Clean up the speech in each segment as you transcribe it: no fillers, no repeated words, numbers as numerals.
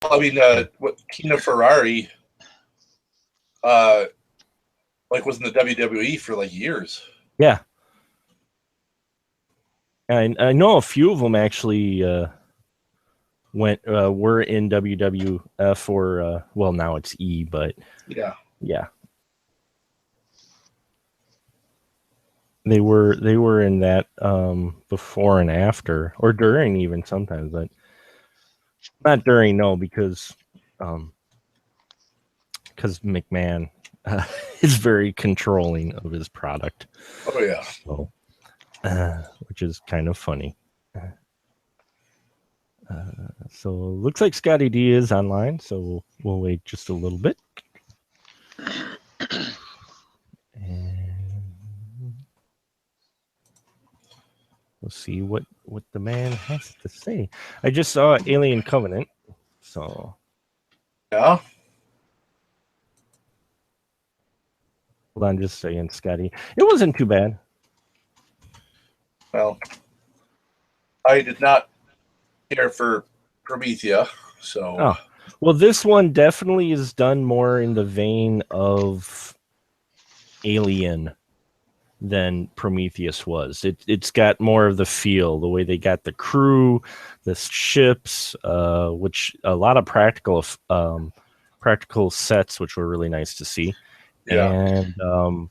I mean, what Tina Ferrari, like was in the WWE for like years. Yeah. I know a few of them actually were in WWF or well, now it's E, but yeah. They were in that before and after, or during even sometimes, but not during. No, because McMahon is very controlling of his product. Oh yeah. So, which is kind of funny. So looks like Scotty D is online, so we'll wait just a little bit. And we'll see what the man has to say. I just saw Alien Covenant, so yeah. Hold on just a second, Scotty. It wasn't too bad. Well, I did not care for Promethea, so. Oh. Well, this one definitely is done more in the vein of Alien than Prometheus was. It's got more of the feel, the way they got the crew, the ships, which a lot of practical sets, which were really nice to see. Yeah. And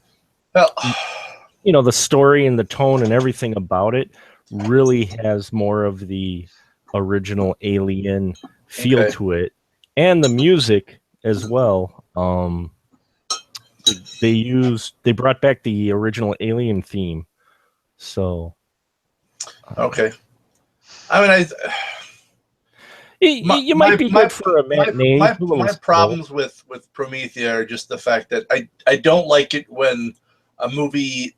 the story and the tone and everything about it really has more of the original Alien feel to it, and the music as well. They brought back the original Alien theme, so okay. I mean, you might be good for a matinee. My problems with Promethea are just the fact that I don't like it when a movie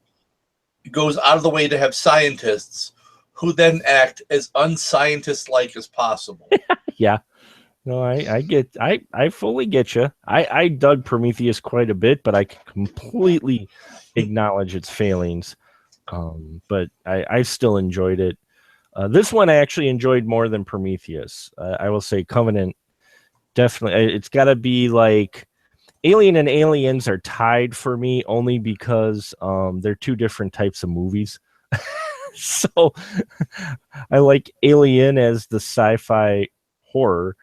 goes out of the way to have scientists who then act as unscientist-like as possible. Yeah. No, I fully get you. I dug Prometheus quite a bit, but I completely acknowledge its failings. But I still enjoyed it. This one I actually enjoyed more than Prometheus. I will say Covenant, definitely. It's got to be like Alien and Aliens are tied for me only because they're two different types of movies. So I like Alien as the sci-fi horror,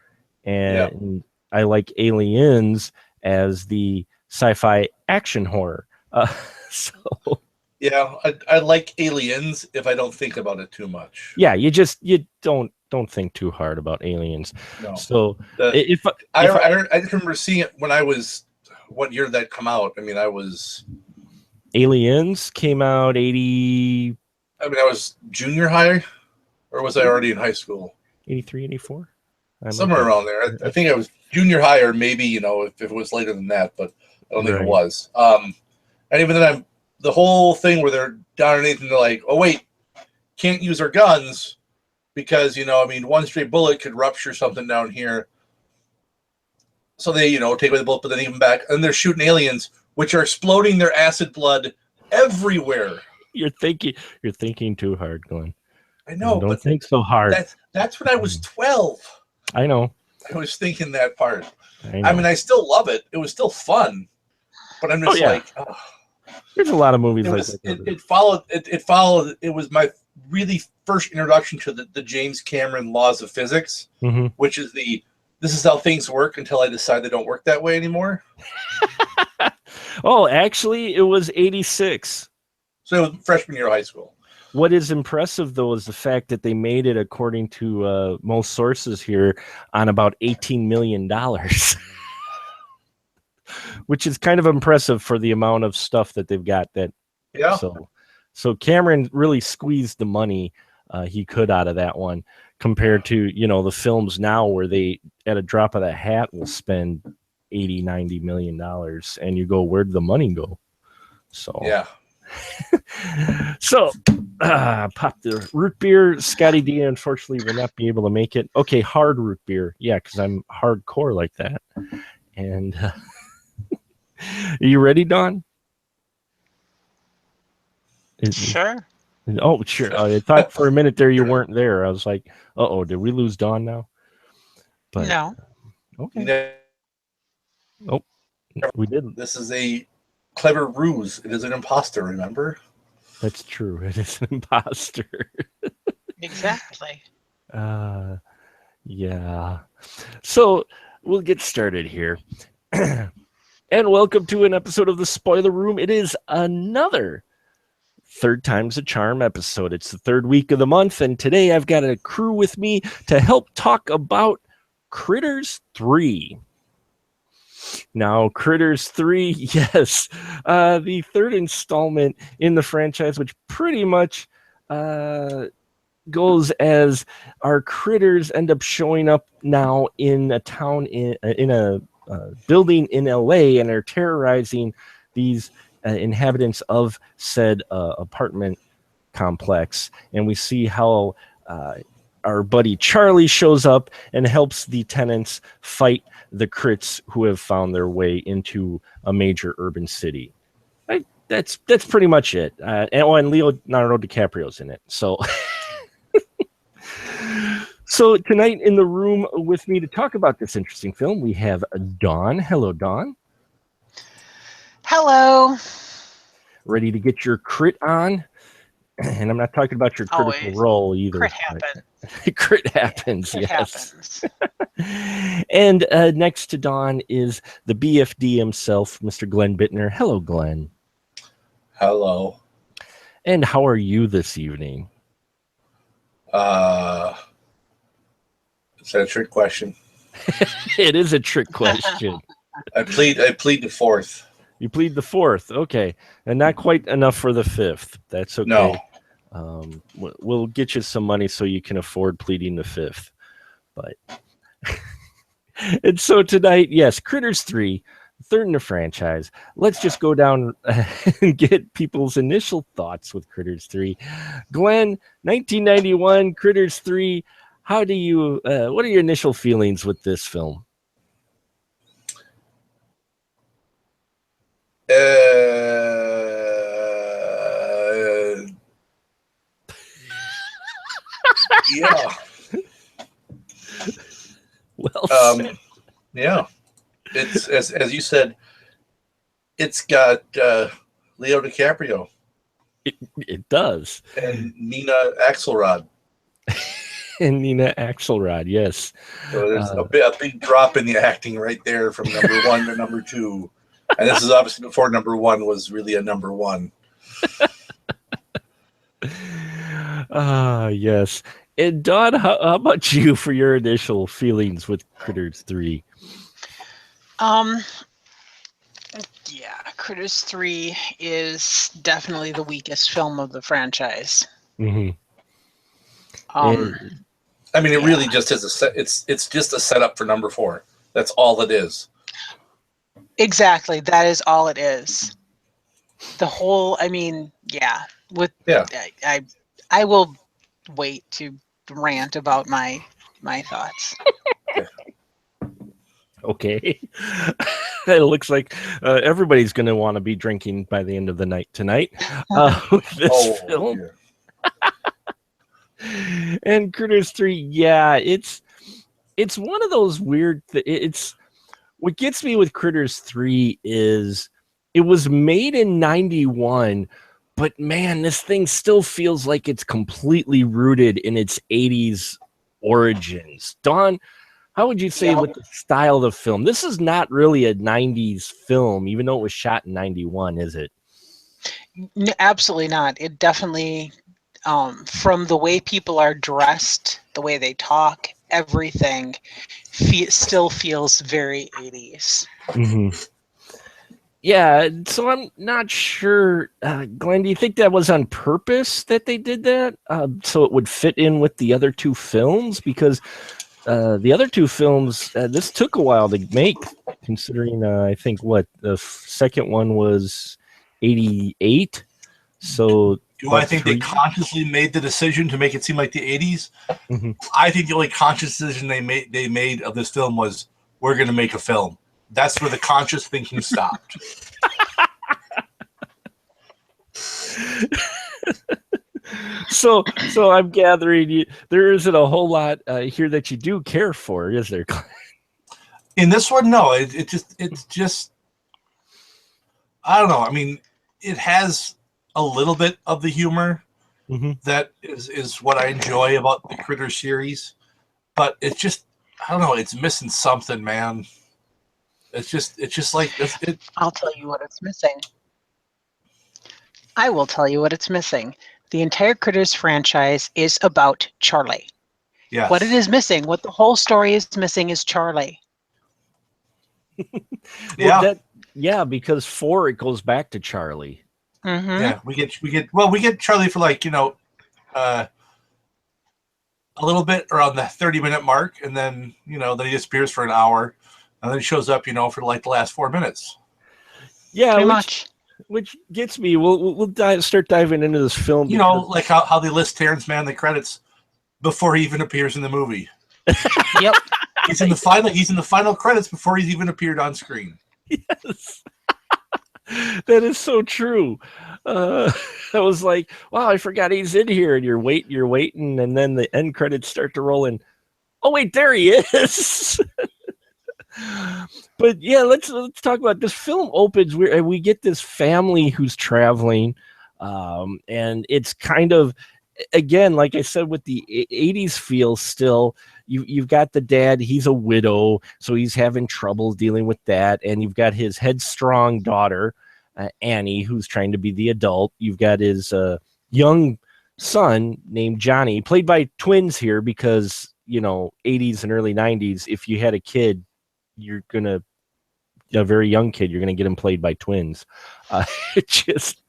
and I like Aliens as the sci-fi action horror. So yeah, I like Aliens if I don't think about it too much. Yeah, you don't think too hard about Aliens. No. So if I just remember seeing it when I was, what year did that come out? I mean, Aliens came out 80. I mean, I was junior high, or was I already in high school? 83, 84? Somewhere around there. I think I was junior high, or maybe, if it was later than that, but I don't think it was. And even then, the whole thing where they're down underneath and they're like, oh, wait, can't use our guns because, one stray bullet could rupture something down here. So they, take away the bullet, but then they give them back. And they're shooting aliens, which are exploding their acid blood everywhere. You're thinking too hard, Glenn. I know. Don't think so hard. That's when I was 12. I know. I was thinking that part. I mean, I still love it. It was still fun. But I'm just like... Oh. There's a lot of movies like that. It followed. It was my really first introduction to the James Cameron laws of physics, which is this is how things work until I decide they don't work that way anymore. Oh, actually, it was 86. So it was freshman year of high school. What is impressive, though, is the fact that they made it, according to most sources here, on about $18 million. Which is kind of impressive for the amount of stuff that they've got. So Cameron really squeezed the money he could out of that one, compared to the films now where they, at a drop of the hat, will spend $80-90 million, and you go, where'd the money go? So yeah. So pop the root beer. Scotty D unfortunately will not be able to make it. Okay, hard root beer. Yeah, because I'm hardcore like that. And are you ready, Don? Sure. Oh, sure. I thought for a minute there you weren't there. I was like, uh-oh, did we lose Dawn now? But no. Okay. Oh, we didn't. This is a clever ruse. It is an imposter, remember? That's true. It is an imposter. Exactly. Yeah. So we'll get started here. And welcome to an episode of the Spoiler Room. It is another Third Time's a Charm episode. It's the third week of the month, and today I've got a crew with me to help talk about Critters 3. Now, Critters 3, yes, the third installment in the franchise, which pretty much goes as our critters end up showing up now in a town in a building in LA, and are terrorizing these inhabitants of said apartment complex. And we see how our buddy Charlie shows up and helps the tenants fight the crits who have found their way into a major urban city. That's pretty much it. And Leonardo DiCaprio's in it. So tonight in the room with me to talk about this interesting film, we have Dawn. Hello, Dawn. Hello. Ready to get your crit on? And I'm not talking about your critical Always. role either. Crit happens. Crit happens, Crit yes. happens. And next to Dawn is the BFD himself, Mr. Glenn Bittner. Hello, Glenn. Hello. And how are you this evening? Is that a trick question? It is a trick question. I plead the fourth. You plead the fourth, okay, and not quite enough for the fifth. That's okay. No. We'll get you some money so you can afford pleading the fifth. But and so tonight, yes, Critters 3, third in the franchise. Let's just go down and get people's initial thoughts with Critters 3. Glenn, 1991, Critters 3. How do you? What are your initial feelings with this film? Yeah. Well said. Yeah. It's as you said. It's got Leo DiCaprio. It does. And Nina Axelrod. And Nina Axelrod, yes. So there's a big drop in the acting right there from number one to number two. And this is obviously before number one was really a number one. Yes. And Dawn, how about you for your initial feelings with Critters 3? Yeah, Critters 3 is definitely the weakest film of the franchise. Mm-hmm. I mean, it really just is it's just a setup for number 4. That's all it is. Exactly. That is all it is. The whole, I mean, yeah. I will wait to rant about my thoughts. Okay. It looks like everybody's going to want to be drinking by the end of the night tonight with this film. Yeah. And Critters 3, yeah, it's one of those weird it's what gets me with Critters 3 is it was made in 91, but man, this thing still feels like it's completely rooted in its 80s origins. Dawn, how would you say with the style of the film? This is not really a 90s film, even though it was shot in 91, is it? No, absolutely not. It definitely, from the way people are dressed, the way they talk, everything still feels very 80s. Mm-hmm. Yeah, so I'm not sure. Glenn, do you think that was on purpose that they did that? So it would fit in with the other two films? Because the other two films, this took a while to make, considering I think the second one was 88. So do I think they consciously made the decision to make it seem like the 80s? Mm-hmm. I think the only conscious decision they made of this film was, we're going to make a film. That's where the conscious thinking stopped. So I'm gathering there isn't a whole lot here that you do care for, is there? In this one, no. It's just I don't know. I mean, it has a little bit of the humor that is what I enjoy about the Critter series, but it's just I don't know. It's missing something, man. It's just like it. I'll tell you what it's missing. I will tell you what it's missing. The entire Critters franchise is about Charlie. Yes. What it is missing, what the whole story is missing, is Charlie. Yeah, because 4 it goes back to Charlie. Mm-hmm. Yeah, we get Charlie for like a little bit around the 30-minute mark, and then then he disappears for an hour, and then he shows up for like the last 4 minutes. Yeah, pretty much. Which gets me. We'll start diving into this film. Like how they list Terrence Mann in the credits before he even appears in the movie. Yep. He's in the final credits before he's even appeared on screen. Yes. That is so true. I was like, wow, I forgot he's in here, and you're waiting, and then the end credits start to roll in. Oh wait, there he is. But yeah, let's talk about this. Film opens where we get this family who's traveling, and it's kind of, again, like I said, with the 80s feel still. You've got the dad, he's a widow, so he's having trouble dealing with that. And you've got his headstrong daughter, Annie, who's trying to be the adult. You've got his young son named Johnny, played by twins here because, 80s and early 90s, if you had a kid, you're going to, a very young kid, you're going to get him played by twins. It just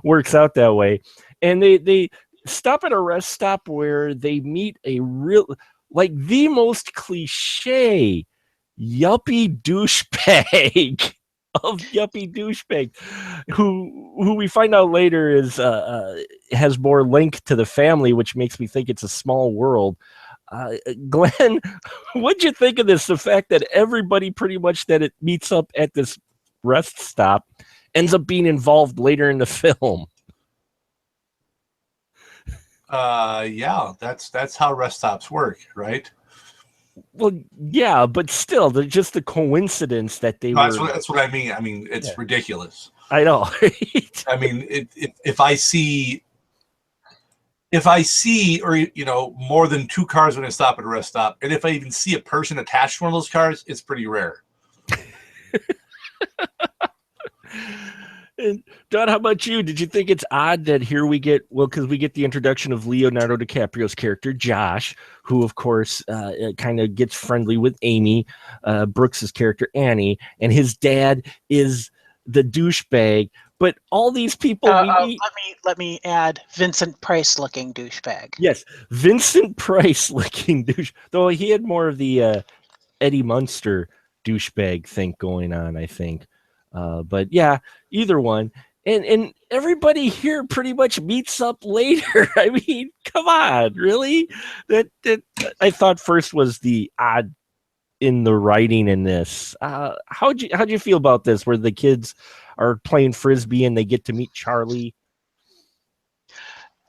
works out that way. And they stop at a rest stop where they meet a real... like the most cliche yuppie douchebag of yuppie douchebag, who we find out later is has more link to the family, which makes me think it's a small world. Glenn, what'd you think of this? The fact that everybody pretty much that it meets up at this rest stop ends up being involved later in the film. Yeah, that's how rest stops work, right? Well, yeah, but still, just the coincidence that they were. That's what I mean. I mean, it's ridiculous. I know. Right? I mean, if I see, or more than 2 cars when I stop at a rest stop, and if I even see a person attached to one of those cars, it's pretty rare. And Don, how about you? Did you think it's odd that here we get, because we get the introduction of Leonardo DiCaprio's character, Josh, who, of course, kind of gets friendly with Amy, Brooks's character, Annie, and his dad is the douchebag. But all these people... let me add Vincent Price-looking douchebag. Yes, Vincent Price-looking douche. Though he had more of the Eddie Munster douchebag thing going on, I think. But yeah, either one. And everybody here pretty much meets up later. I mean, come on, really? That I thought first was the odd in the writing in this. How'd you feel about this, where the kids are playing Frisbee and they get to meet Charlie?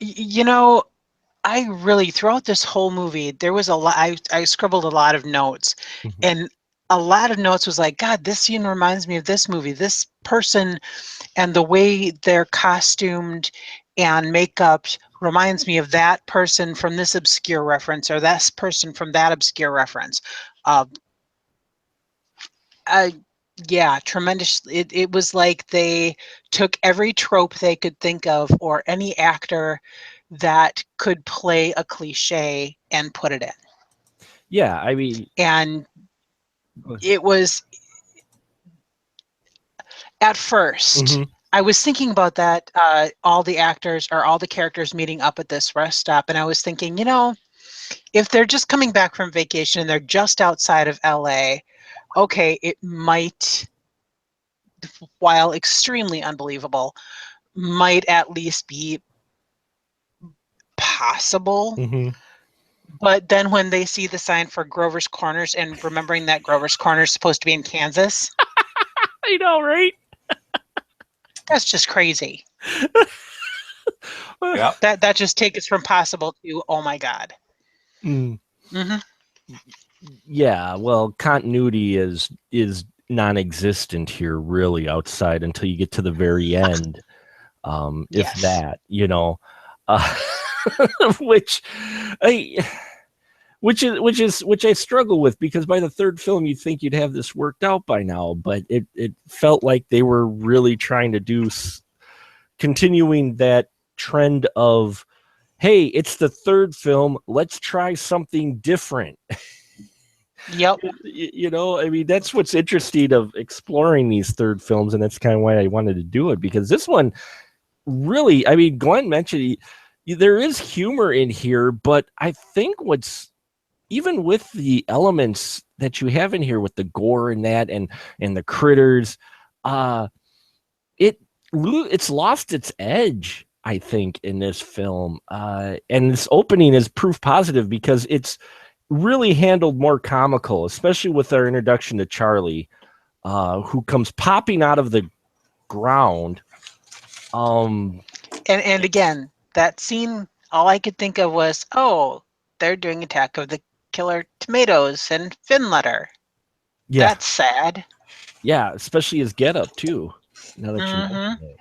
I really, throughout this whole movie, there was a lot. I scribbled a lot of notes, and a lot of notes was like, God, this scene reminds me of this movie. This person and the way they're costumed and makeup reminds me of that person from this obscure reference, or that person from that obscure reference. Yeah, tremendous. It was like they took every trope they could think of, or any actor that could play a cliche, and put it in. Yeah, I mean, and it was, at first, I was thinking about that, all the actors or all the characters meeting up at this rest stop, and I was thinking, if they're just coming back from vacation and they're just outside of LA, okay, it might, while extremely unbelievable, might at least be possible. But then when they see the sign for Grover's Corners, and remembering that Grover's Corners is supposed to be in Kansas. I know, right? That's just crazy. Yeah. That just takes us from possible to, oh my God. Yeah, well, continuity is non-existent here, really, outside until you get to the very end. If Yes. that, uh, which I which I struggle with, because by the third film you'd think you'd have this worked out by now, but it felt like they were really trying to do continuing that trend of, hey, it's the third film, let's try something different. Yep. I mean, that's what's interesting of exploring these third films, and that's kind of why I wanted to do it, because this one really, I mean, Glenn mentioned there is humor in here, but I think what's, even with the elements that you have in here with the gore and that and the critters, it's lost its edge, I think, in this film. And this opening is proof positive, because it's really handled more comical, especially with our introduction to Charlie, who comes popping out of the ground. And again, that scene, all I could think of was, oh, they're doing Attack of the Killer Tomatoes and Finletter. Yeah. That's sad. Yeah, especially his getup too. Now that you mention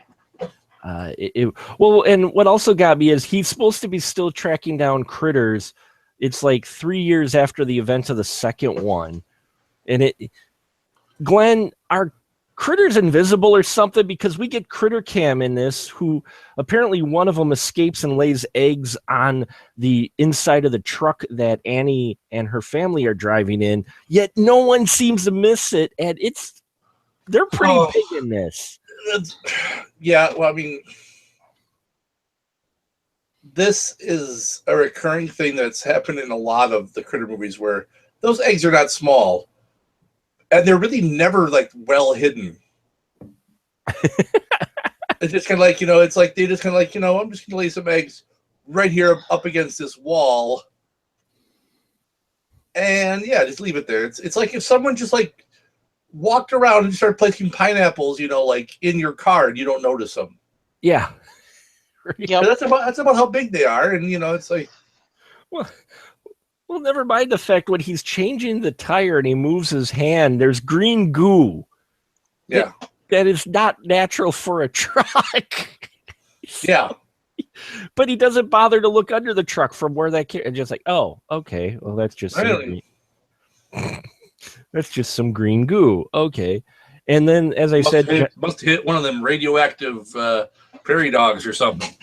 it. Well, and what also got me is he's supposed to be still tracking down critters. It's like 3 years after the events of the second one, and Glenn, are critters invisible or something? Because we get Critter Cam in this, who apparently one of them escapes and lays eggs on the inside of the truck that Annie and her family are driving in, yet no one seems to miss it, and they're pretty big in this. Yeah, well, I mean, this is a recurring thing that's happened in a lot of the Critter movies, where those eggs are not small, and they're really never like well hidden. It's just kind of like, it's like they just kind of like, I'm just gonna lay some eggs right here up against this wall, and yeah, just leave it there. It's like if someone just like walked around and started placing pineapples, like in your car, and you don't notice them. Yeah. Yep. That's about how big they are, and it's like, well, never mind the fact when he's changing the tire and he moves his hand, there's green goo. Yeah, that is not natural for a truck. Yeah, but he doesn't bother to look under the truck from where that and just like, oh, okay, well, that's just that's just some green goo. Okay. And then, as I said, must hit one of them radioactive prairie dogs or something.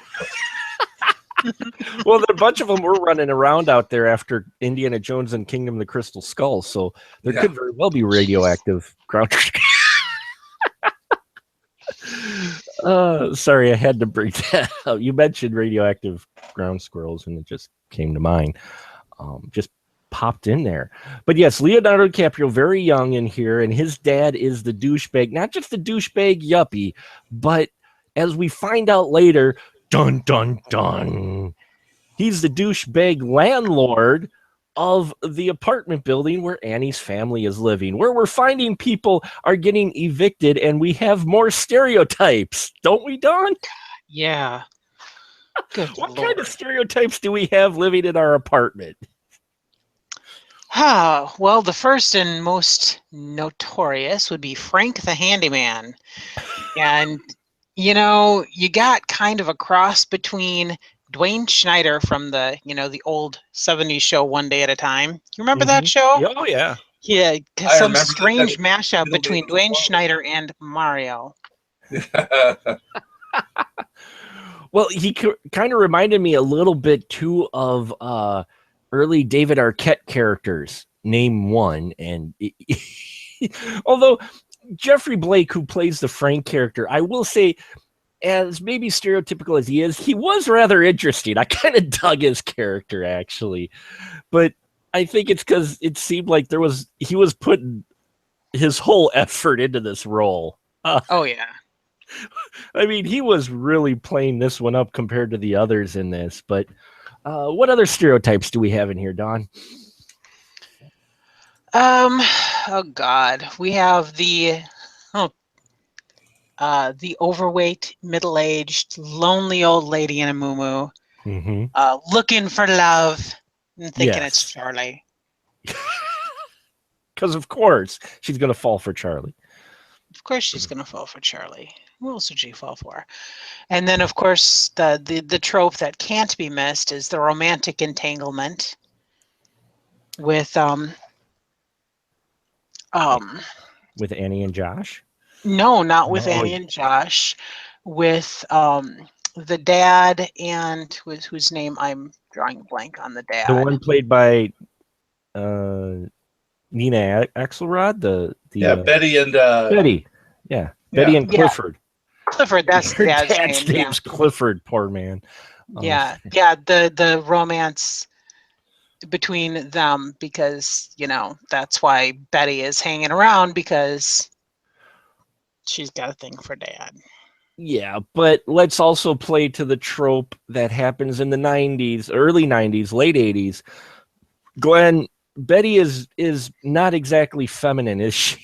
Well, a bunch of them were running around out there after Indiana Jones and Kingdom of the Crystal Skull, so there could very well be radioactive ground. Sorry, I had to bring that up. You mentioned radioactive ground squirrels, and it just came to mind. Just popped in there. But yes, Leonardo DiCaprio, very young in here, and his dad is the douchebag, not just the douchebag yuppie, but as we find out later, dun, dun, dun, he's the douchebag landlord of the apartment building where Annie's family is living, where we're finding people are getting evicted, and we have more stereotypes, don't we, Don? Yeah. Good what Lord. kind of stereotypes do we have living in our apartment? Well, the first and most notorious would be Frank the Handyman. And, you got kind of a cross between Dwayne Schneider from the, the old 70s show One Day at a Time. You remember that show? Oh, yeah. Yeah, some strange mashup between Dwayne Schneider and Mario. Well, he kind of reminded me a little bit, too, of early David Arquette characters. Name one. And although Jeffrey Blake, who plays the Frank character, I will say, as maybe stereotypical as he is, he was rather interesting. I kind of dug his character, actually. But I think it's because it seemed like he was putting his whole effort into this role. Oh, yeah. I mean, he was really playing this one up compared to the others in this. But what other stereotypes do we have in here, Don? Oh God, we have the overweight, middle-aged, lonely old lady in a muumuu, looking for love and thinking it's Charlie. because of course she's gonna fall for Charlie. Of course she's gonna fall for Charlie. Who else would she fall for? And then of course the trope that can't be missed is the romantic entanglement with with Annie and Josh. No, not with Annie and Josh, with the dad and whose name I'm drawing a blank on the dad. The one played by Nina Axelrod, Betty and Betty. Yeah. Betty and Clifford. Clifford, that's her dad's dad's name. name's Clifford, poor man. The romance between them, because that's why Betty is hanging around, because she's got a thing for dad. Yeah, but let's also play to the trope that happens in the 90s, early 90s, late 80s. Glenn, Betty is not exactly feminine, is she?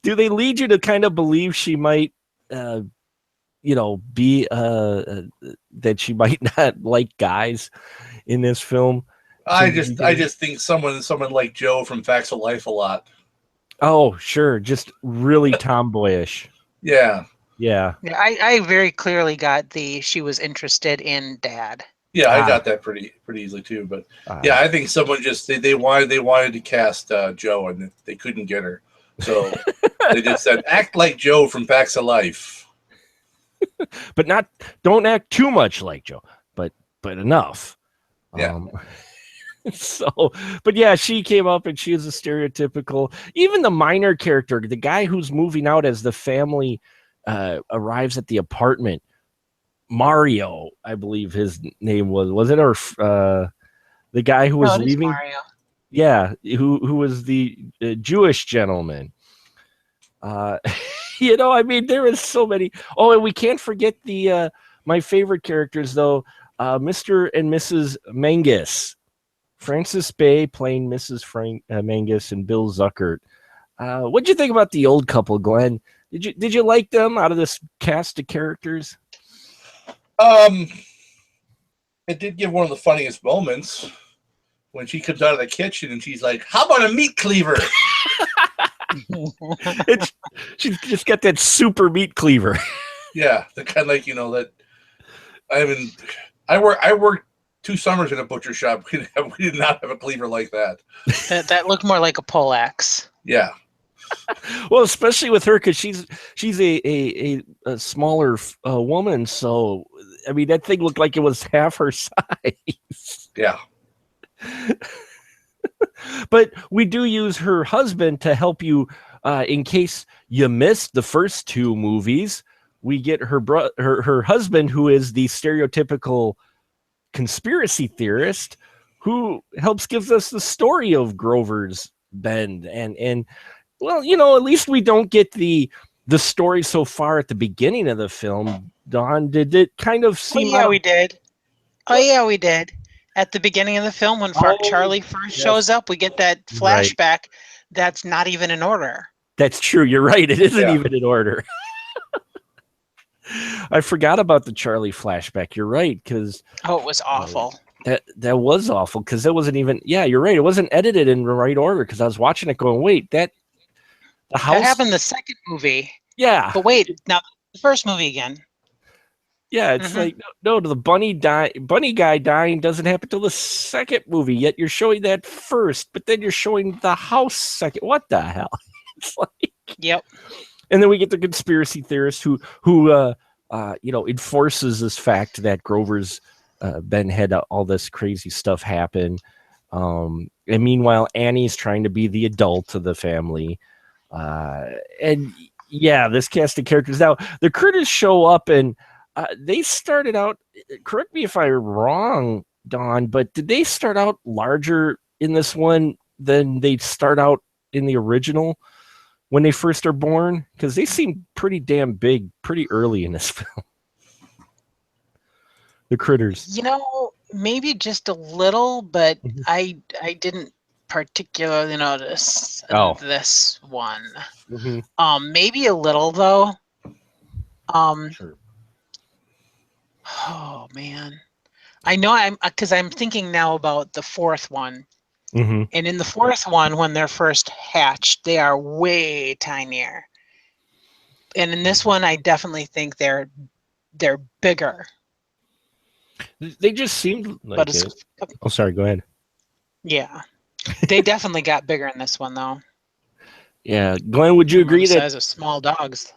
Do they lead you to kind of believe she might be that she might not like guys in this film? I just think someone like Joe from Facts of Life a lot. Oh, sure, just really tomboyish. Yeah. I very clearly got she was interested in dad. Yeah, I got that pretty easily too. But yeah, I think someone just they wanted to cast Joe and they couldn't get her, so they just said act like Joe from Facts of Life, but don't act too much like Joe, but enough. Yeah. But yeah, she came up and she is a stereotypical. Even the minor character, the guy who's moving out as the family arrives at the apartment. Mario, I believe his name was it, or the guy who was leaving? Mario. Yeah, who was the Jewish gentleman. I mean, there is so many. Oh, and we can't forget the my favorite characters though, Mr. and Mrs. Mangus. Frances Bay playing Mrs. Mangus and Bill Zuckert. What'd you think about the old couple, Glenn? Did you like them out of this cast of characters? It did give one of the funniest moments when she comes out of the kitchen and she's like, "How about a meat cleaver?" She's just got that super meat cleaver. Yeah, the kind of like that. I worked 2 summers in a butcher shop. We did not have a cleaver like that. That looked more like a poleaxe. Yeah. Well, especially with her, because she's a smaller woman. So, I mean, that thing looked like it was half her size. Yeah. But we do use her husband to help you in case you missed the first 2 movies. We get her husband, who is the stereotypical conspiracy theorist, who gives us the story of Grover's Bend. And well, at least we don't get the story so far at the beginning of the film. Dawn, did it kind of seem? We did. We did. At the beginning of the film, when Charlie first shows up, we get that flashback. Right. That's not even in order. That's true. You're right. It isn't even in order. I forgot about the Charlie flashback. You're right, because it was awful. That was awful, because it wasn't even. Yeah, you're right. It wasn't edited in the right order, because I was watching it going, wait, the house. That happened in the second movie. Yeah, but wait, now the first movie again. Yeah, it's like no, the bunny guy dying doesn't happen till the second movie. Yet you're showing that first, but then you're showing the house second. What the hell? It's like, yep. And then we get the conspiracy theorist who enforces this fact that Grover's Ben had all this crazy stuff happen. And meanwhile, Annie's trying to be the adult of the family. And yeah, this cast of characters. Now the Critters show up and. They started out, correct me if I'm wrong, Dawn, but did they start out larger in this one than they start out in the original when they first are born? Because they seem pretty damn big pretty early in this film. The Critters. Maybe just a little, but I didn't particularly notice this one. Maybe a little, though. Sure. Oh man, I know because I'm thinking now about the fourth one, Mm-hmm. And in the fourth one, when they're first hatched, they are way tinier. And in this one, I definitely think they're bigger. They just seemed like it. Oh, sorry. Go ahead. Yeah, they definitely got bigger in this one, though. Yeah, Glenn, would you agree that size of small dogs?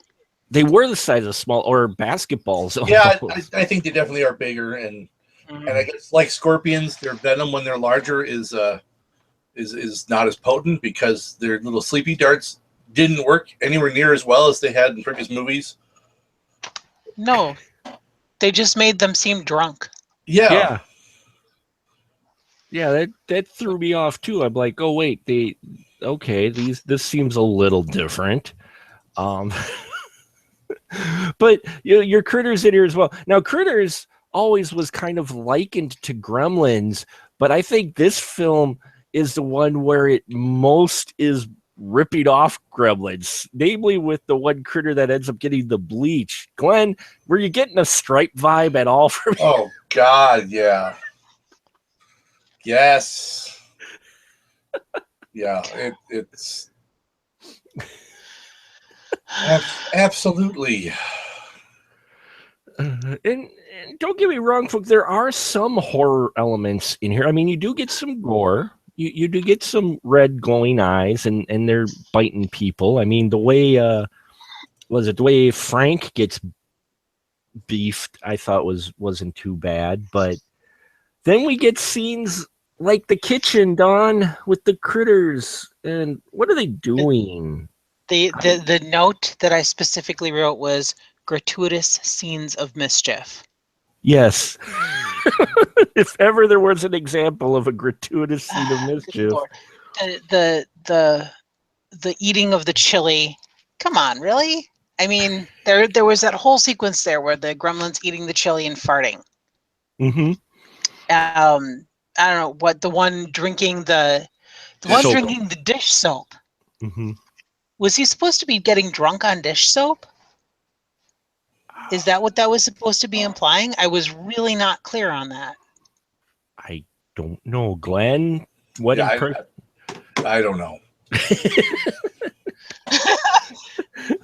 They were the size of small or basketballs? Yeah, I think they definitely are bigger, and I guess like scorpions, their venom when they're larger is not as potent because their little sleepy darts didn't work anywhere near as well as they had in previous movies. No, they just made them seem drunk. Yeah. That threw me off too. I'm like, oh wait, this seems a little different. But your Critters in here as well. Now, Critters always was kind of likened to Gremlins, but I think this film is the one where it most is ripping off Gremlins, namely with the one critter that ends up getting the bleach. Glenn, were you getting a Stripe vibe at all from? Oh God, yeah. Yes. Yeah, it's absolutely. And don't get me wrong, folks, there are some horror elements in here. I mean, you do get some gore. You do get some red glowing eyes, and they're biting people. I mean, the way the way Frank gets beefed, I thought wasn't too bad. But then we get scenes like the kitchen, Don, with the critters, and what are they doing? The note that I specifically wrote was gratuitous scenes of mischief. Yes. If ever there was an example of a gratuitous scene of mischief. The eating of the chili. Come on, really? I mean, there was that whole sequence there where the gremlins eating the chili and farting. Mm-hmm. I don't know what the one drinking the drinking the dish soap. Mm-hmm. Was he supposed to be getting drunk on dish soap? Is that what that was supposed to be implying? I was really not clear on that. I don't know, Glenn. What? Yeah, I don't know.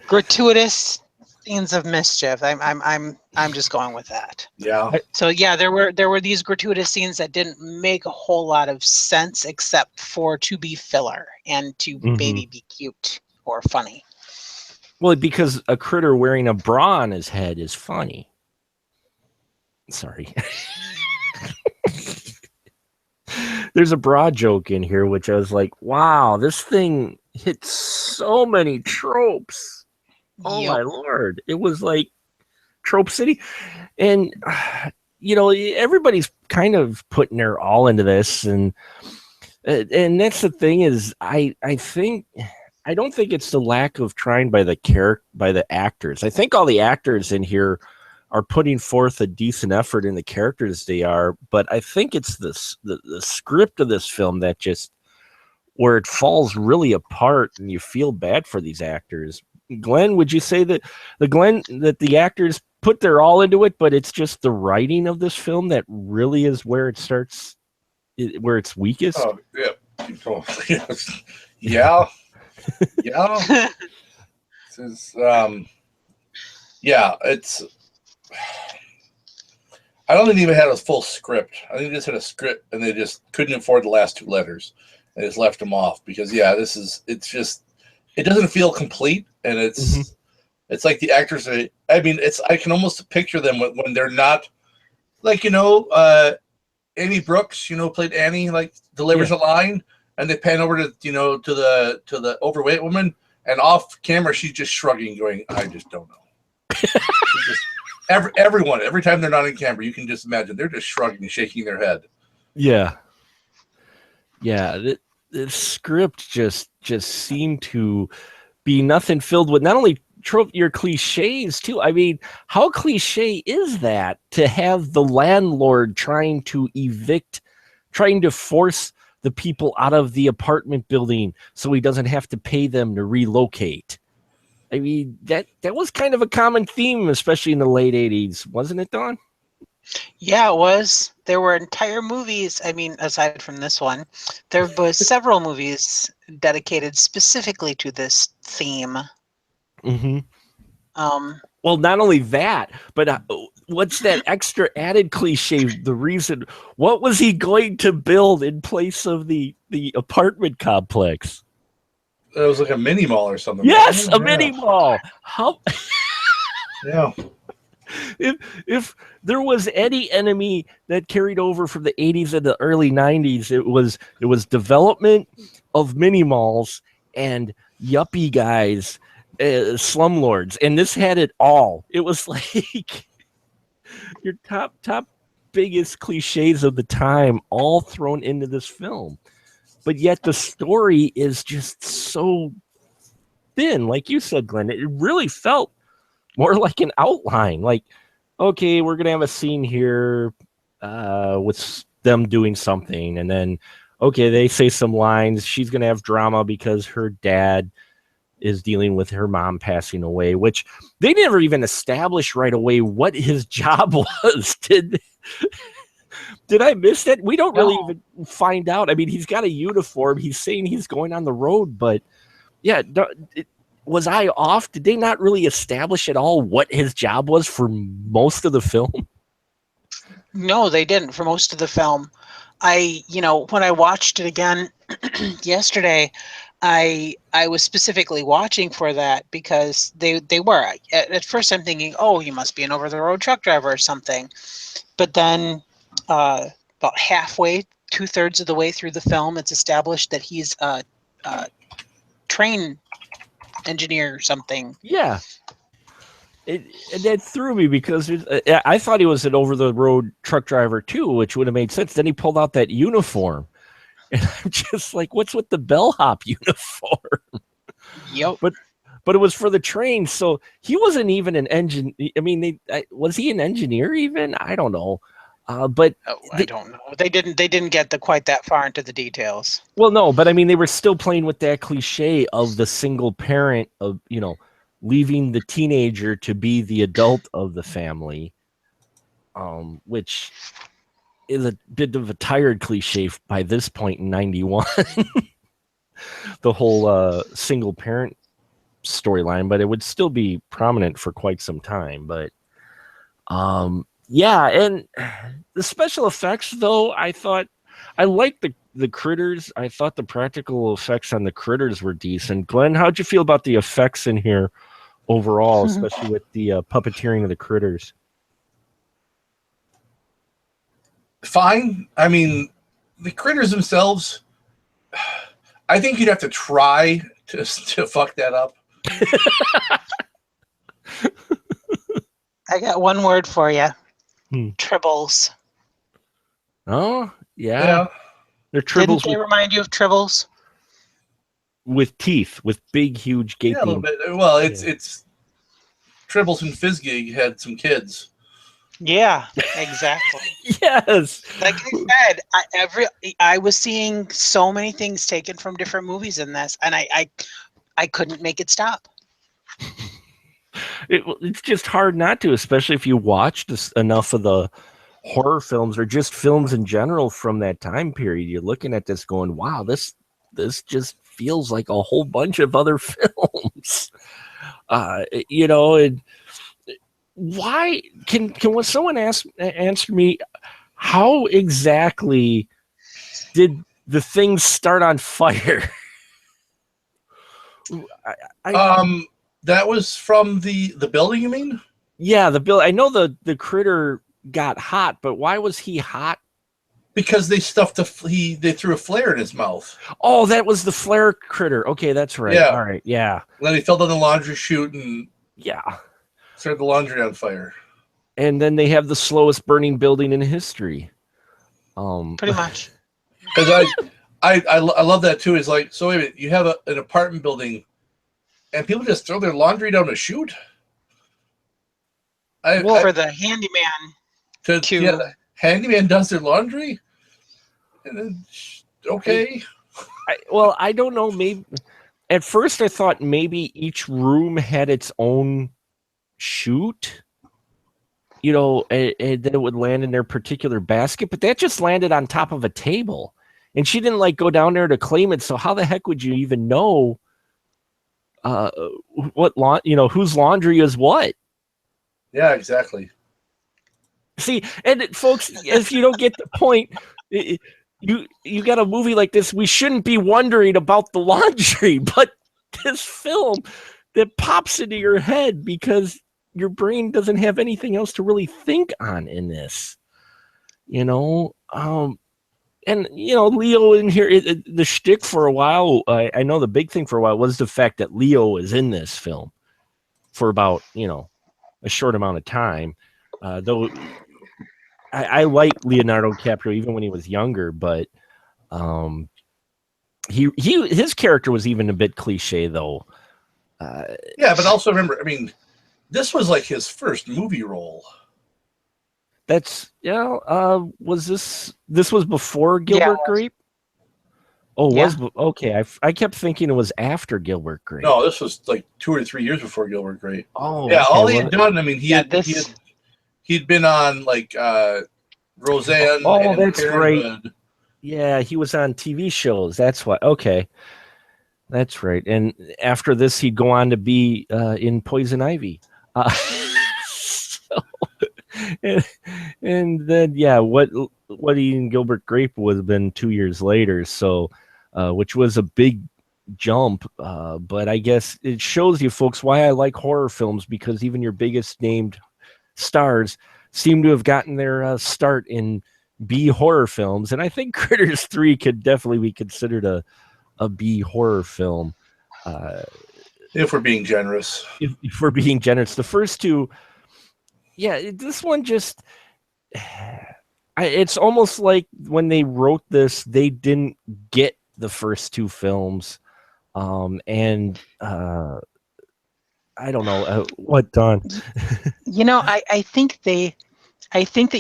Gratuitous scenes of mischief. I'm just going with that. Yeah. So yeah, there were these gratuitous scenes that didn't make a whole lot of sense except for to be filler and to maybe be cute or funny. Well, because a critter wearing a bra on his head is funny. Sorry. There's a bra joke in here, which I was like, wow, this thing hits so many tropes. Oh, my Lord. It was like Trope City. And, everybody's kind of putting their all into this. And that's the thing is, I don't think it's the lack of trying by the actors. I think all the actors in here are putting forth a decent effort in the characters they are, but I think it's the script of this film that just where it falls really apart and you feel bad for these actors. Glenn, would you say that the actors put their all into it, but it's just the writing of this film that really is where it starts, where it's weakest? Oh, yeah. Yeah. Yeah. It's I don't think they even had a full script. I think they just had a script and they just couldn't afford the last two letters. They just left them off because it doesn't feel complete, and it's like the actors I can almost picture them when they're not like Annie Brooks, played Annie, like delivers a line and they pan over to the overweight woman, and off camera she's just shrugging, going, I just don't know. Every time they're not in camera, you can just imagine they're just shrugging and shaking their head. Yeah. The script just seemed to be nothing filled with not only your cliches too. I mean, how cliche is that to have the landlord trying to force the people out of the apartment building so he doesn't have to pay them to relocate? I mean, that was kind of a common theme, especially in the late 80s, wasn't it, Don? Yeah, it was. There were entire movies. I mean, aside from this one, there was several movies dedicated specifically to this theme. Mm-hmm. Um, Well, not only that, but what's that extra added cliche? The reason, what was he going to build in place of the apartment complex? It was like a mini mall or something. Yes, Right? a mini mall. How? Yeah. If there was any enemy that carried over from the 80s and the early 90s, it was development of mini malls and yuppie guys, slumlords, and this had it all. It was like your top biggest cliches of the time all thrown into this film, but yet the story is just so thin. Like you said, Glenn, it really felt more like an outline. Like, okay, we're gonna have a scene here with them doing something, and then okay, they say some lines. She's gonna have drama because her dad is dealing with her mom passing away, which they never even established right away what his job was. Did I miss that? We don't really even find out. I mean, he's got a uniform. He's saying he's going on the road, but yeah, was I off? Did they not really establish at all what his job was for most of the film? no, they didn't for most of the film. When I watched it again yesterday, I was specifically watching for that because they were. At first I'm thinking, oh, he must be an over the road truck driver or something. But then about halfway, 2/3 of the way through the film, it's established that he's a train engineer or something. Yeah. That threw me because I thought he was an over the road truck driver too, which would have made sense. Then he pulled out that uniform. And I'm just like, what's with the bellhop uniform? Yep. But it was for the train, so he wasn't even an engine. I mean, was he an engineer even? I don't know. But I don't know. They didn't get quite that far into the details. Well, no, but I mean, they were still playing with that cliche of the single parent of leaving the teenager to be the adult of the family, which is a bit of a tired cliche by this point in '91. The whole single parent storyline, but it would still be prominent for quite some time. But yeah, and the special effects, though, I thought I liked the critters. I thought the practical effects on the critters were decent. Glenn, how'd you feel about the effects in here overall, especially with the puppeteering of the critters? Fine. I mean, the critters themselves, I think you'd have to try to fuck that up. I got one word for you. Tribbles. Oh, yeah. They're tribbles. Didn't they remind you of tribbles? With teeth, with big, huge, gaping. Yeah, a little bit. Well, it's Tribbles and Fizzgig had some kids. Yeah, exactly. Yes. Like I said, I was seeing so many things taken from different movies in this, and I couldn't make it stop. It's just hard not to, especially if you watched enough of the horror films or just films in general from that time period. You're looking at this going, wow, this just feels like a whole bunch of other films. And why can someone answer me how exactly did the thing start on fire? That was from the building, you mean? Yeah, the building. I know the critter got hot, but why was he hot? Because they stuffed they threw a flare in his mouth. Oh, that was the flare critter. Okay, that's right. Yeah. All right, yeah. And then he fell down the laundry chute and started the laundry on fire. And then they have the slowest burning building in history. Pretty much. Because I love that too. Is like, so wait a minute, you have an apartment building, and people just throw their laundry down a chute. For the handyman the handyman does their laundry. And then, okay. I don't know. Maybe at first I thought maybe each room had its own chute. and then it would land in their particular basket, but that just landed on top of a table. And she didn't like go down there to claim it. So how the heck would you even know whose laundry is what? Yeah, exactly. See, and folks, if you don't get the point, you got a movie like this, we shouldn't be wondering about the laundry, but this film that pops into your head because your brain doesn't have anything else to really think on in this, and Leo in here, the shtick for a while, I know the big thing for a while was the fact that Leo is in this film for about a short amount of time, though I like Leonardo DiCaprio even when he was younger, but his character was even a bit cliche though. Yeah, but also remember, I mean, this was like his first movie role. That's was this was before Gilbert Grape? Oh, yeah. Okay. I kept thinking it was after Gilbert Grape. No, this was like 2 or 3 years before Gilbert Grape. Oh, yeah. Okay. All he had done, I mean, he'd been on like Roseanne. Oh, that's great. Yeah, he was on TV shows. That's why. Okay, that's right. And after this, he'd go on to be in Poison Ivy. And then what he and Gilbert Grape would have been 2 years later. So, which was a big jump. But I guess it shows you folks why I like horror films, because even your biggest named stars seem to have gotten their start in B horror films. And I think Critters 3 could definitely be considered a B horror film. If we're being generous. If we're being generous. The first two, this one just, it's almost like when they wrote this, they didn't get the first two films. And I don't know what, Don. I think that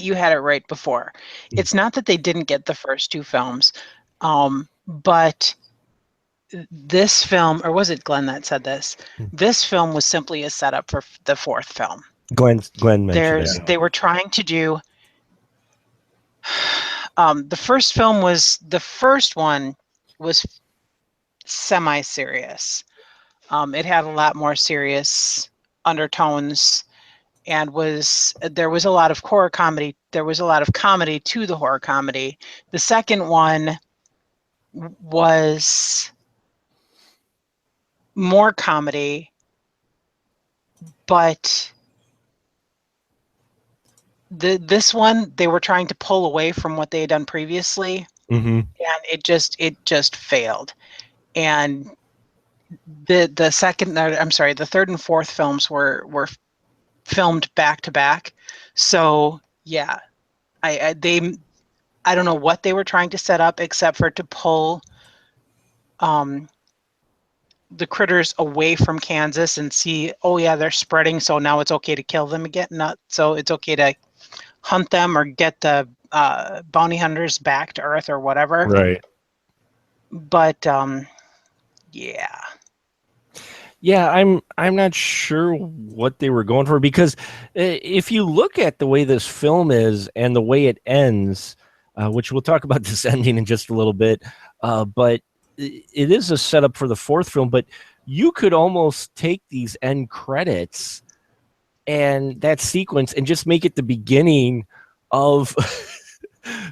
you had it right before. It's not that they didn't get the first two films, but this film, or was it Glenn that said this? This film was simply a setup for the fourth film. Glenn mentioned that. They were trying to do. The first one was semi-serious. It had a lot more serious undertones, and there was a lot of horror comedy. There was a lot of comedy to the horror comedy. The second one was more comedy, but this one they were trying to pull away from what they had done previously, and it just failed. And the third and fourth films were filmed back to back. So yeah, I don't know what they were trying to set up except for to pull the critters away from Kansas and see, oh yeah, they're spreading, so now it's okay to kill them again. Not so it's okay to hunt them or get the bounty hunters back to Earth or whatever. Right. But I'm not sure what they were going for, because if you look at the way this film is and the way it ends, which we'll talk about this ending in just a little bit, but it is a setup for the fourth film. But you could almost take these end credits and that sequence and just make it the beginning of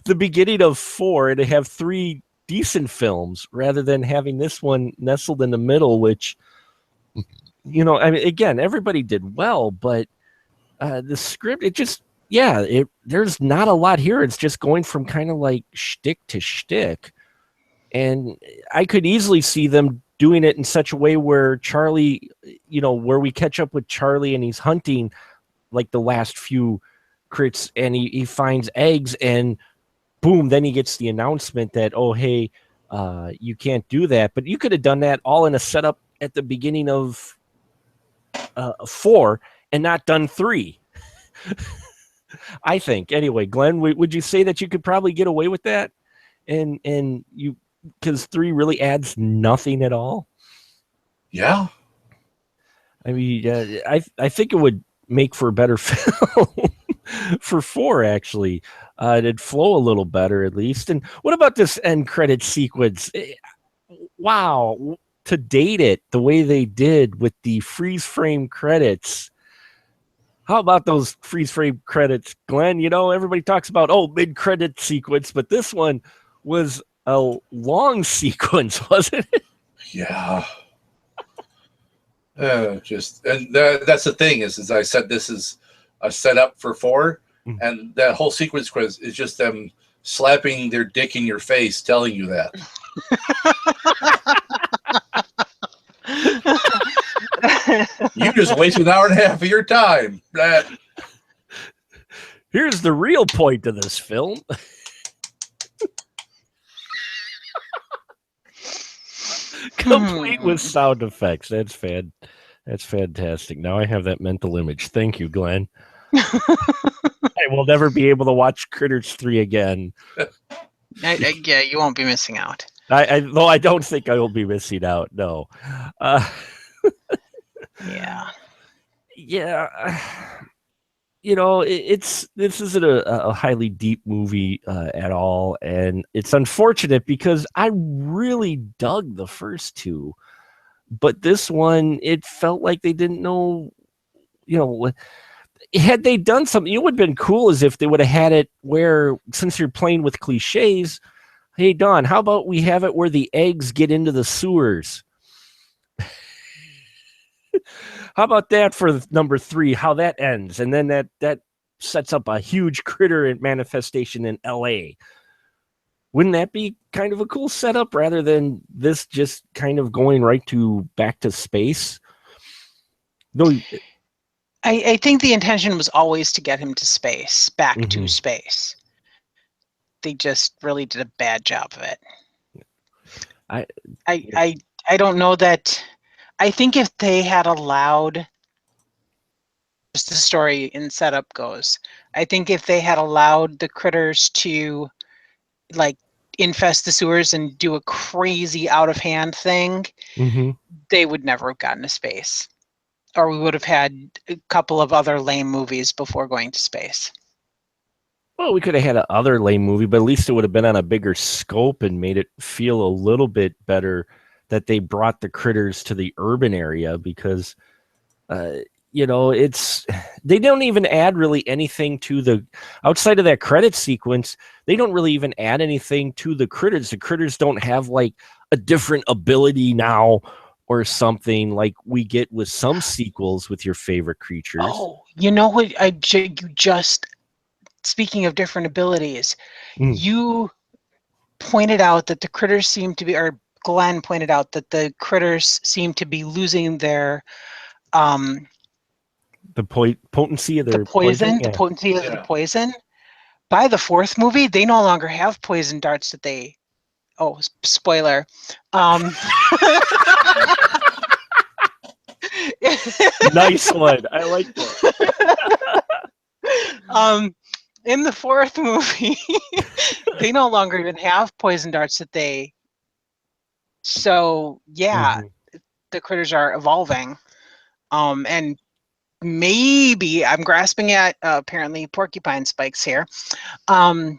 the beginning of 4, and to have 3 decent films rather than having this one nestled in the middle, which, I mean, again, everybody did well, but the script, it just, there's not a lot here. It's just going from kind of like shtick to shtick. And I could easily see them doing it in such a way where Charlie, where we catch up with Charlie and he's hunting like the last few crits, and he finds eggs, and boom, then he gets the announcement that, oh, hey, you can't do that. But you could have done that all in a setup at the beginning of 4 and not done 3. I think. Anyway, Glenn, would you say that you could probably get away with that? And you, because 3 really adds nothing at all? Yeah. I mean, I think it would make for a better film. for 4, actually. It'd flow a little better, at least. And what about this end credit sequence? Wow. To date it the way they did with the freeze frame credits. How about those freeze frame credits, Glenn? You know, everybody talks about, mid credit sequence, but this one was a long sequence, wasn't it? Yeah. That's the thing is I said this is a setup for 4, and that whole sequence is just them slapping their dick in your face, telling you that. You just wasted an hour and a half of your time. Here's the real point of this film. Complete with sound effects. That's fantastic. Now I have that mental image. Thank you, Glenn. I will never be able to watch Critters 3 again. Yeah, you won't be missing out. Though I don't think I will be missing out. No. Yeah. Yeah. You know, this isn't a highly deep movie at all, and it's unfortunate because I really dug the first 2, but this one, it felt like they didn't know. You know, had they done something, it would have been cool as if they would have had it where, since you're playing with cliches, hey Don, how about we have it where the eggs get into the sewers? How about that for number 3? How that ends, and then that sets up a huge critter manifestation in L.A. Wouldn't that be kind of a cool setup rather than this just kind of going right back to space? No, I think the intention was always to get him to space, back to space. They just really did a bad job of it. I don't know that. I think if they had allowed, as the story and setup goes, I think if they had allowed the critters to like infest the sewers and do a crazy out of hand thing, they would never have gotten to space. Or we would have had a couple of other lame movies before going to space. Well, we could have had another lame movie, but at least it would have been on a bigger scope and made it feel a little bit better that they brought the critters to the urban area, because, you know, they don't even add really anything to the, outside of that credit sequence, they don't really even add anything to the critters. The critters don't have like a different ability now or something like we get with some sequels with your favorite creatures. Oh, you know what? You just, speaking of different abilities, you pointed out that the critters seem to be, or Glenn pointed out that the critters seem to be losing their the potency of their poison. The potency of the poison. By the 4th movie, they no longer have poison darts that they. Oh, spoiler. Nice one. I like that. In the 4th movie, they no longer even have poison darts that they. So yeah, the critters are evolving, and maybe I'm grasping at apparently porcupine spikes here.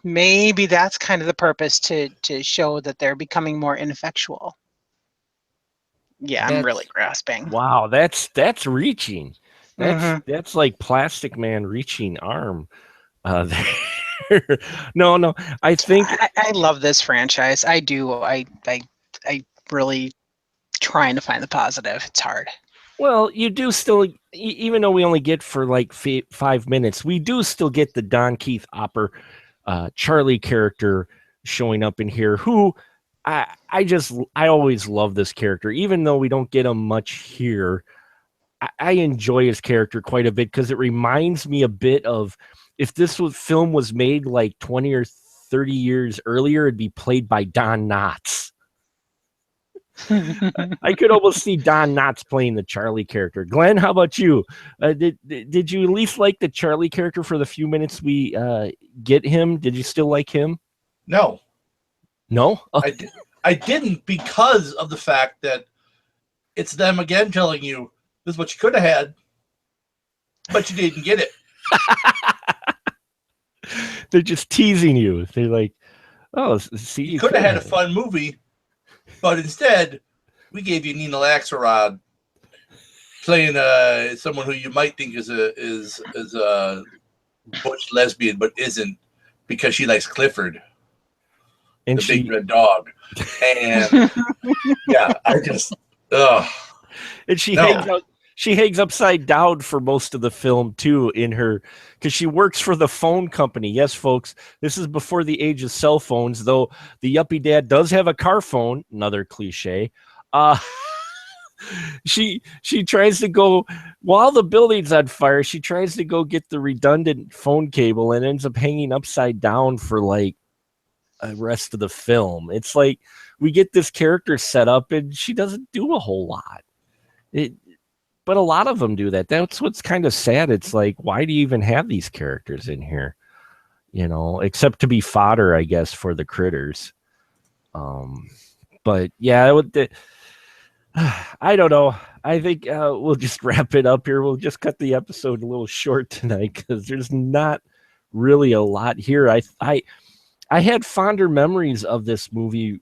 Maybe that's kind of the purpose to show that they're becoming more ineffectual. Yeah, I'm really grasping. Wow, that's reaching. That's like Plastic Man reaching arm. No, I think I love this franchise. I do. I really trying to find the positive. It's hard. Well, you do still, even though we only get for like 5 minutes, we do still get the Don Keith Opper, Charlie character showing up in here, who I always love this character, even though we don't get him much here. I enjoy his character quite a bit because it reminds me a bit of if this film was made like 20 or 30 years earlier, it'd be played by Don Knotts. I could almost see Don Knotts playing the Charlie character. Glenn, how about you? Did you at least like the Charlie character for the few minutes we get him? Did you still like him? No. No? I didn't, because of the fact that it's them again telling you this is what you could have had, but you didn't get it. They're just teasing you. They're like, oh, see, you could have had a fun movie, but instead we gave you Nina Laxerod playing someone who you might think is a butch lesbian, but isn't, because she likes Clifford, and the big red dog. And yeah, I just and she hangs upside down for most of the film too, in her, because she works for the phone company. Yes, folks, this is before the age of cell phones, though the yuppie dad does have a car phone, another cliche. She tries to go, while the building's on fire, she tries to go get the redundant phone cable and ends up hanging upside down for like the rest of the film. It's like we get this character set up and she doesn't do a whole lot. But a lot of them do that. That's what's kind of sad. It's like, why do you even have these characters in here? You know, except to be fodder, I guess, for the critters. But yeah, I don't know. I think we'll just wrap it up here. We'll just cut the episode a little short tonight because there's not really a lot here. I had fonder memories of this movie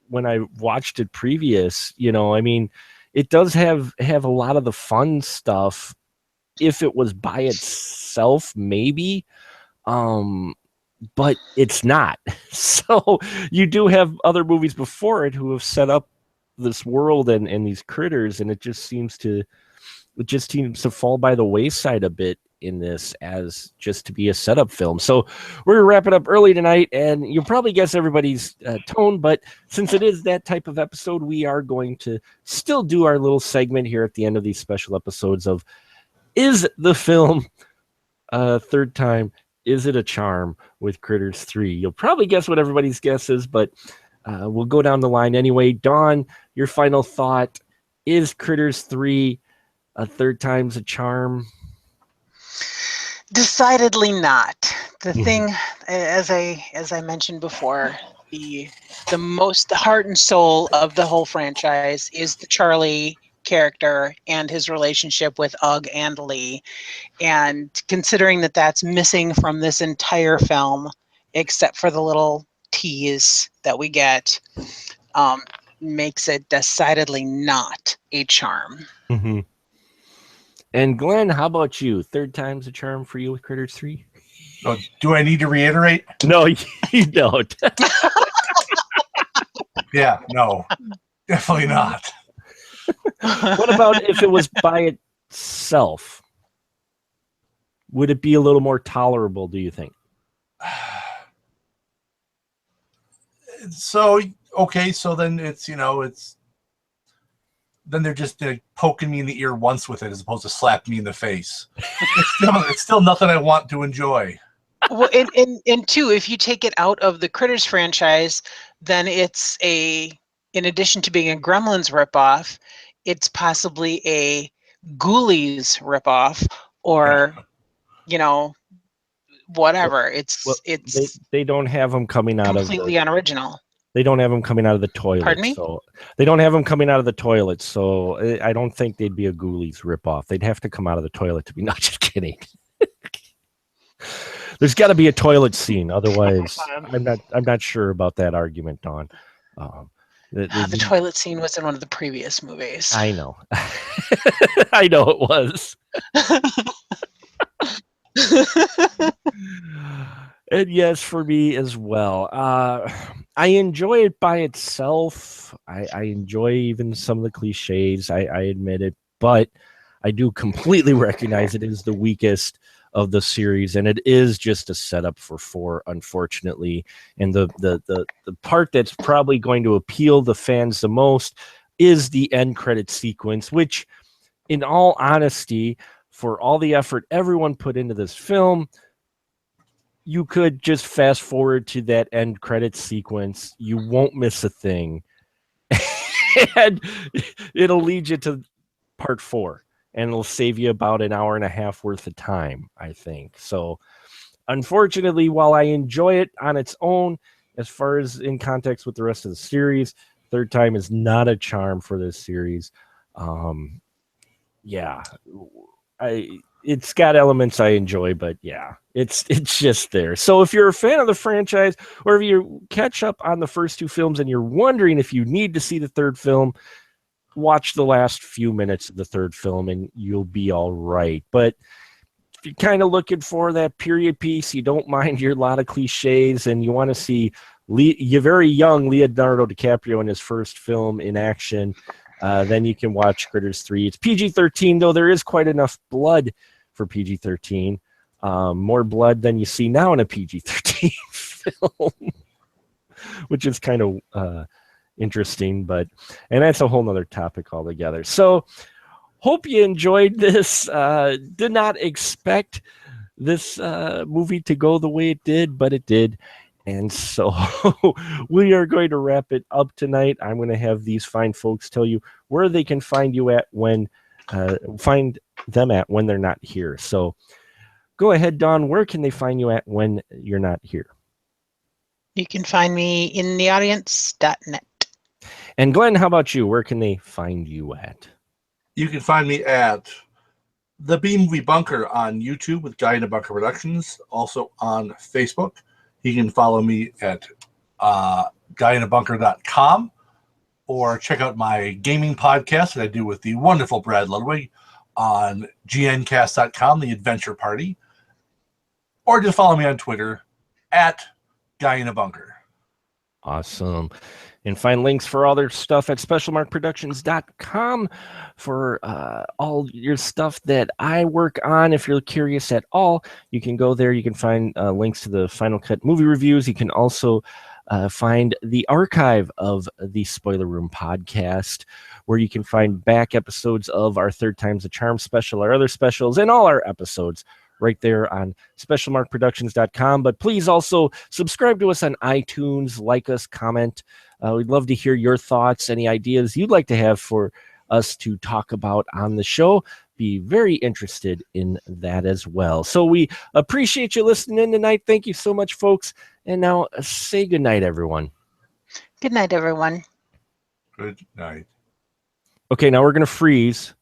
when I watched it previous. You know, I mean, it does have a lot of the fun stuff. If it was by itself, maybe, but it's not. So you do have other movies before it who have set up this world and these critters, and it just seems to fall by the wayside a bit in this as just to be a setup film. So we're gonna wrap it up early tonight, and you'll probably guess everybody's tone, but since it is that type of episode, we are going to still do our little segment here at the end of these special episodes of, is the film third time, is it a charm, with Critters 3? You'll probably guess what everybody's guess is, but we'll go down the line anyway. Dawn, your final thought, is Critters 3 a third time's a charm? Decidedly not. The thing, as I mentioned before, the heart and soul of the whole franchise is the Charlie character and his relationship with Ugg and Lee. And considering that that's missing from this entire film, except for the little tease that we get, makes it decidedly not a charm. Mm-hmm. And Glenn, how about you? Third time's a charm for you with Critters 3? Oh, do I need to reiterate? No, you don't. Yeah, no, definitely not. What about if it was by itself? Would it be a little more tolerable, do you think? So, okay, so then it's, then they're just poking me in the ear once with it as opposed to slapping me in the face. It's still nothing I want to enjoy. Well, and two, if you take it out of the Critters franchise, then it's in addition to being a Gremlins ripoff, it's possibly a Ghoulies ripoff, or, whatever. They don't have them coming out completely unoriginal. They don't have them coming out of the toilet. Pardon me? So they don't have them coming out of the toilet. So I don't think they'd be a Ghoulies ripoff. They'd have to come out of the toilet to be. Not just kidding. There's got to be a toilet scene, otherwise I'm not sure about that argument, Dawn. The toilet scene was in one of the previous movies. I know. I know it was. And yes, for me as well. I enjoy it by itself. I enjoy even some of the cliches. I admit it, but I do completely recognize it is the weakest of the series, and it is just a setup for 4, unfortunately. And the part that's probably going to appeal the fans the most is the end credit sequence, which, in all honesty, for all the effort everyone put into this film, you could just fast forward to that end credit sequence. You won't miss a thing. And it'll lead you to part 4. And it'll save you about an hour and a half worth of time, I think. So, unfortunately, while I enjoy it on its own, as far as in context with the rest of the series, third time is not a charm for this series. Yeah, it's got elements I enjoy, but yeah, it's just there. So if you're a fan of the franchise, or if you catch up on the first 2 films and you're wondering if you need to see the third film, watch the last few minutes of the third film and you'll be all right. But if you're kind of looking for that period piece, you don't mind your lot of cliches, and you want to see your very young Leonardo DiCaprio in his first film in action, then you can watch Critters 3. It's PG-13, though there is quite enough blood for PG-13. More blood than you see now in a PG-13 film, which is kind of interesting, and that's a whole nother topic altogether. So hope you enjoyed this. Did not expect this movie to go the way it did, but it did. And so we are going to wrap it up tonight. I'm going to have these fine folks tell you where they can find you at when they're not here. So go ahead, Dawn. Where can they find you at when you're not here? You can find me in theaudience.net. And Glenn, how about you? Where can they find you at? You can find me at the B Movie Bunker on YouTube with Guy in a Bunker Productions, also on Facebook. You can follow me at guyinabunker.com, or check out my gaming podcast that I do with the wonderful Brad Ludwig on gncast.com, The Adventure Party, or just follow me on Twitter at guyinabunker. Awesome. And find links for all their stuff at specialmarkproductions.com for all your stuff that I work on. If you're curious at all, you can go there. You can find links to the Final Cut movie reviews. You can also find the archive of the Spoiler Room podcast, where you can find back episodes of our Third Time's a Charm special, our other specials, and all our episodes right there on specialmarkproductions.com. But please also subscribe to us on iTunes, like us, comment. We'd love to hear your thoughts, any ideas you'd like to have for us to talk about on the show. Be very interested in that as well. So we appreciate you listening in tonight. Thank you so much, folks. And now say good night, everyone. Good night, everyone. Good night. Okay, now we're going to freeze.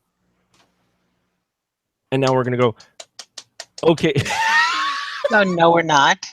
And now we're going to go, okay. Oh, no, we're not.